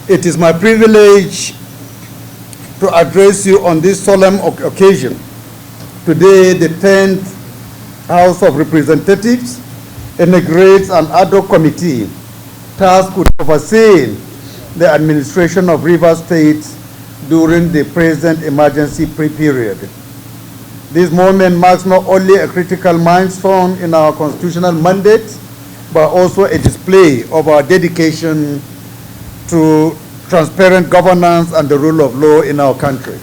It is my privilege to address you on this solemn occasion. Today, the 10th House of Representatives inaugurates an ad-hoc committee tasked with overseeing the administration of Rivers State during the present emergency period. This moment marks not only a critical milestone in our constitutional mandate, but also a display of our dedication to transparent governance and the rule of law in our country.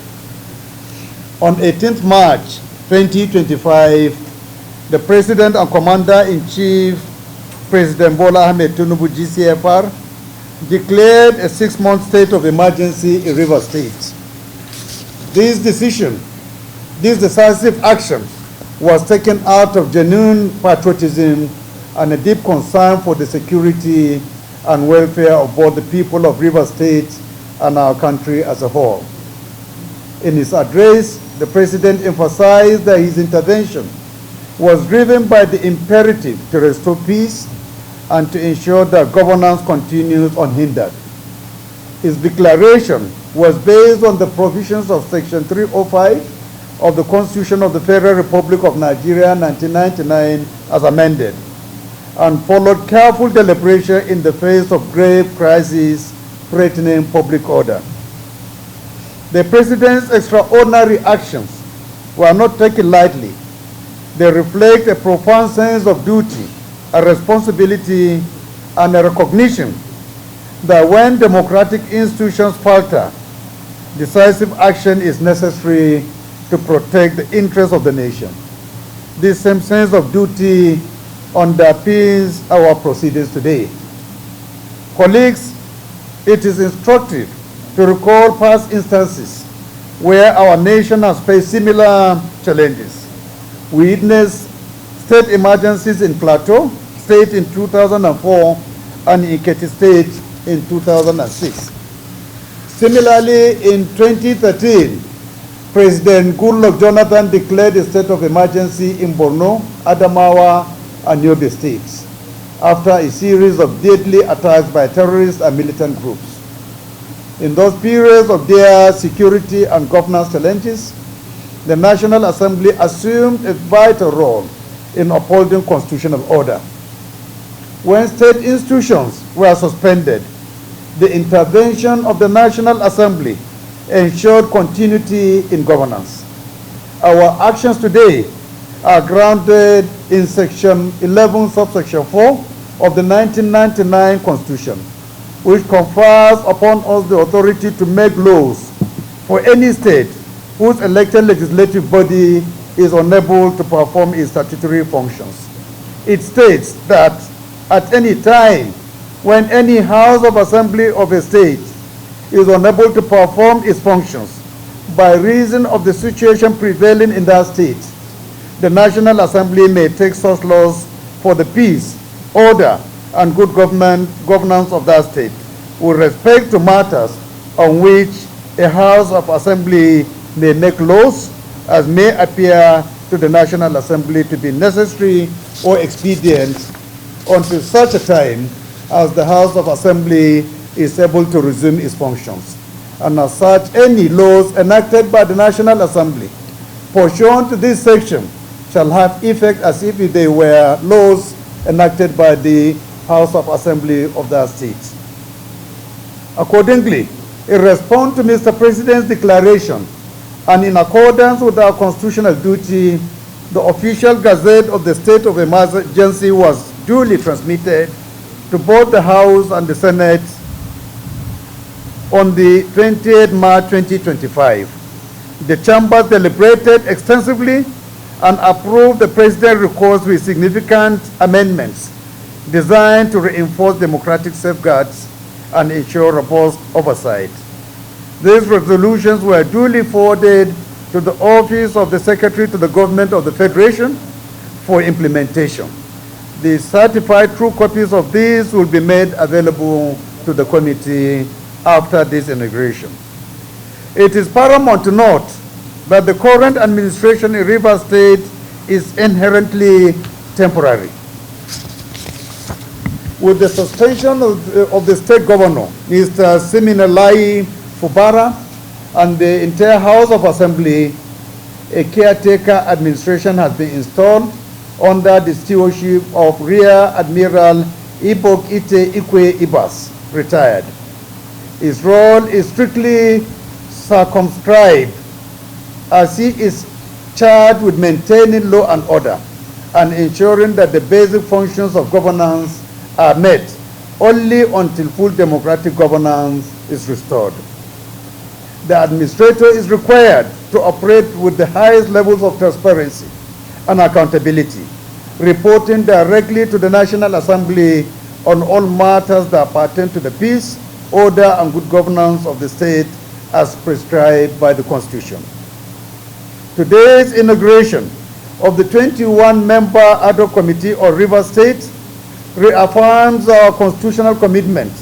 On 18th March 2025, the President and Commander-in-Chief, President Bola Ahmed Tinubu GCFR, declared a 6-month state of emergency in Rivers State. This decisive action was taken out of genuine patriotism and a deep concern for the security and welfare of both the people of Rivers State and our country as a whole. In his address, the President emphasized that his intervention was driven by the imperative to restore peace and to ensure that governance continues unhindered. His declaration was based on the provisions of Section 305 of the Constitution of the Federal Republic of Nigeria 1999 as amended, and followed careful deliberation in the face of grave crises threatening public order. The President's extraordinary actions were not taken lightly. They reflect a profound sense of duty, a responsibility, and a recognition that when democratic institutions falter, decisive action is necessary to protect the interests of the nation. This same sense of duty underpins our proceedings today. Colleagues, it is instructive to recall past instances where our nation has faced similar challenges. We witnessed state emergencies in Plateau State in 2004 and in Ekiti State in 2006. Similarly, in 2013, President Goodluck Jonathan declared a state of emergency in Borno, Adamawa, and Yobe states after a series of deadly attacks by terrorists and militant groups. In those periods of their security and governance challenges, the National Assembly assumed a vital role in upholding constitutional order. When state institutions were suspended, the intervention of the National Assembly ensured continuity in governance. Our actions today are grounded in Section 11, subsection 4 of the 1999 Constitution, which confers upon us the authority to make laws for any state whose elected legislative body is unable to perform its statutory functions. It states that at any time when any House of Assembly of a state is unable to perform its functions by reason of the situation prevailing in that state, the National Assembly may take such laws for the peace, order, and good governance of that state, with respect to matters on which a House of Assembly may make laws as may appear to the National Assembly to be necessary or expedient until such a time as the House of Assembly is able to resume its functions. And as such, any laws enacted by the National Assembly pursuant to this section shall have effect as if they were laws enacted by the House of Assembly of that state. Accordingly, in response to Mr. President's declaration, and in accordance with our constitutional duty, the official gazette of the state of emergency was duly transmitted to both the House and the Senate on the 28th March 2025. The chambers deliberated extensively and approved the President's request with significant amendments designed to reinforce democratic safeguards and ensure robust oversight. These resolutions were duly forwarded to the Office of the Secretary to the Government of the Federation for implementation. The certified true copies of these will be made available to the committee after this inauguration. It is paramount to note that the current administration in Rivers State is inherently temporary. with the suspension of the state governor, Mr. Siminalayi Fubara, and the entire House of Assembly, a caretaker administration has been installed under the stewardship of Rear Admiral Ibok Ite Ikwe Ibas, retired. His role is strictly circumscribed as he is charged with maintaining law and order and ensuring that the basic functions of governance are met only until full democratic governance is restored. The administrator is required to operate with the highest levels of transparency and accountability, reporting directly to the National Assembly on all matters that pertain to the peace, order, and good governance of the state as prescribed by the Constitution. Today's inauguration of the 21-member Ad-hoc Committee on Rivers State reaffirms our constitutional commitment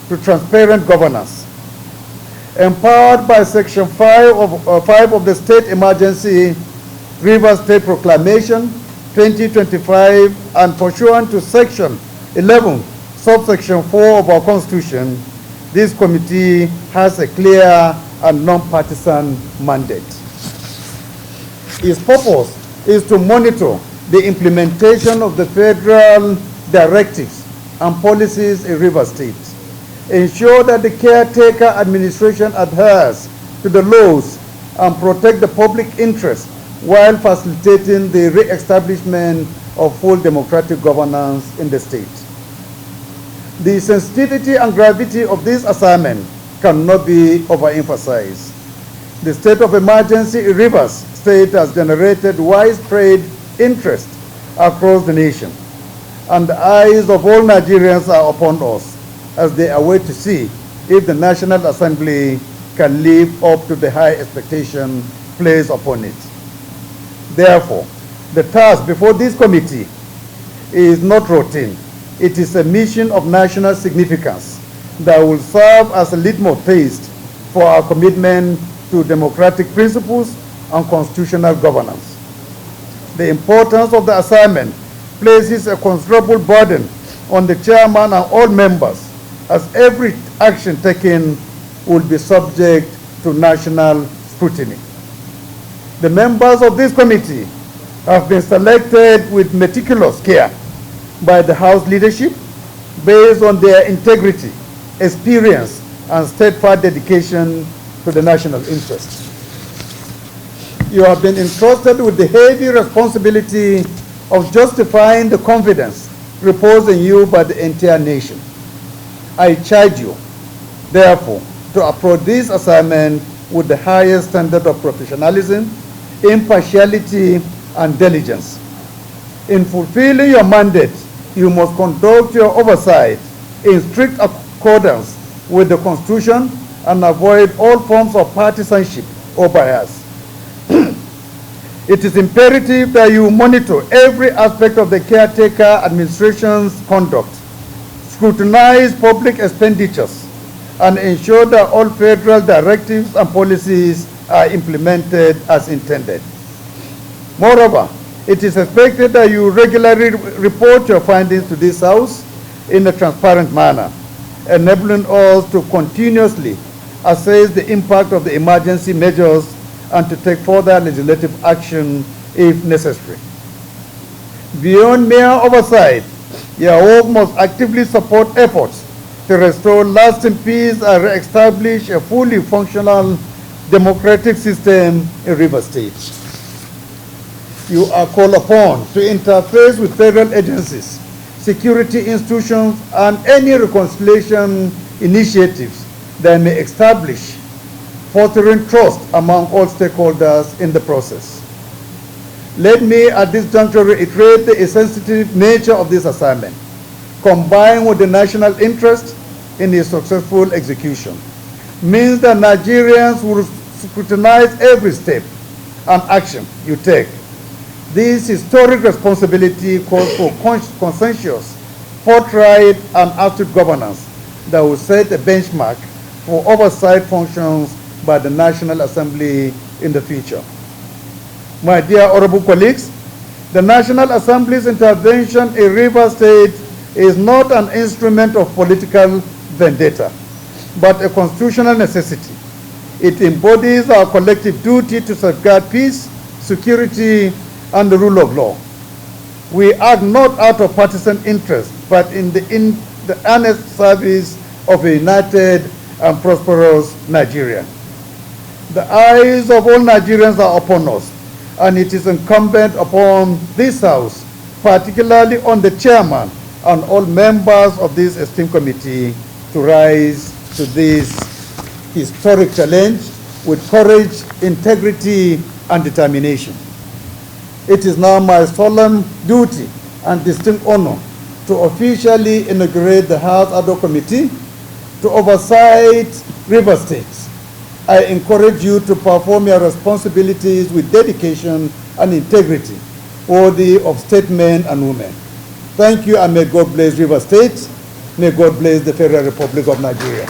to transparent governance. Empowered by Section 5 of the State Emergency Rivers State Proclamation 2025 and pursuant to Section 11, subsection 4 of our Constitution, this committee has a clear and non-partisan mandate. Its purpose is to monitor the implementation of the federal directives and policies in Rivers State, ensure that the caretaker administration adheres to the laws and protect the public interest while facilitating the re-establishment of full democratic governance in the state. The sensitivity and gravity of this assignment cannot be overemphasized. The state of emergency in Rivers State has generated widespread interest across the nation, and the eyes of all Nigerians are upon us as they await to see if the National Assembly can live up to the high expectation placed upon it. Therefore, the task before this committee is not routine. It is a mission of national significance that will serve as a litmus test for our commitment to democratic principles and constitutional governance. The importance of the assignment places a considerable burden on the chairman and all members, as every action taken will be subject to national scrutiny. The members of this committee have been selected with meticulous care by the House leadership based on their integrity, experience, and steadfast dedication to the national interest. You have been entrusted with the heavy responsibility of justifying the confidence reposed in you by the entire nation. I charge you, therefore, to approach this assignment with the highest standard of professionalism, impartiality, and diligence. In fulfilling your mandate, you must conduct your oversight in strict accordance with the Constitution and avoid all forms of partisanship or bias. It is imperative that you monitor every aspect of the caretaker administration's conduct, scrutinize public expenditures, and ensure that all federal directives and policies are implemented as intended. Moreover, it is expected that you regularly report your findings to this House in a transparent manner, enabling us to continuously assess the impact of the emergency measures and to take further legislative action if necessary. Beyond mere oversight, your work must actively support efforts to restore lasting peace and re-establish a fully functional democratic system in Rivers State. You are called upon to interface with federal agencies, security institutions, and any reconciliation initiatives that may establish fostering trust among all stakeholders in the process. Let me at this juncture reiterate the sensitive nature of this assignment, combined with the national interest in its successful execution, means that Nigerians will scrutinize every step and action you take. This historic responsibility calls for consensus, forthright, and astute governance that will set a benchmark for oversight functions by the National Assembly in the future. My dear honorable colleagues, the National Assembly's intervention in Rivers State is not an instrument of political vendetta, but a constitutional necessity. It embodies our collective duty to safeguard peace, security, and the rule of law. We act not out of partisan interest, but in the earnest service of a united and prosperous Nigeria. The eyes of all Nigerians are upon us, and it is incumbent upon this House, particularly on the chairman and all members of this esteemed committee, to rise to this historic challenge with courage, integrity, and determination. It is now my solemn duty and distinct honor to officially inaugurate the House Ad-hoc Committee to Oversight Rivers State. I encourage you to perform your responsibilities with dedication and integrity, worthy of state men and women. Thank you, and may God bless Rivers State. May God bless the Federal Republic of Nigeria.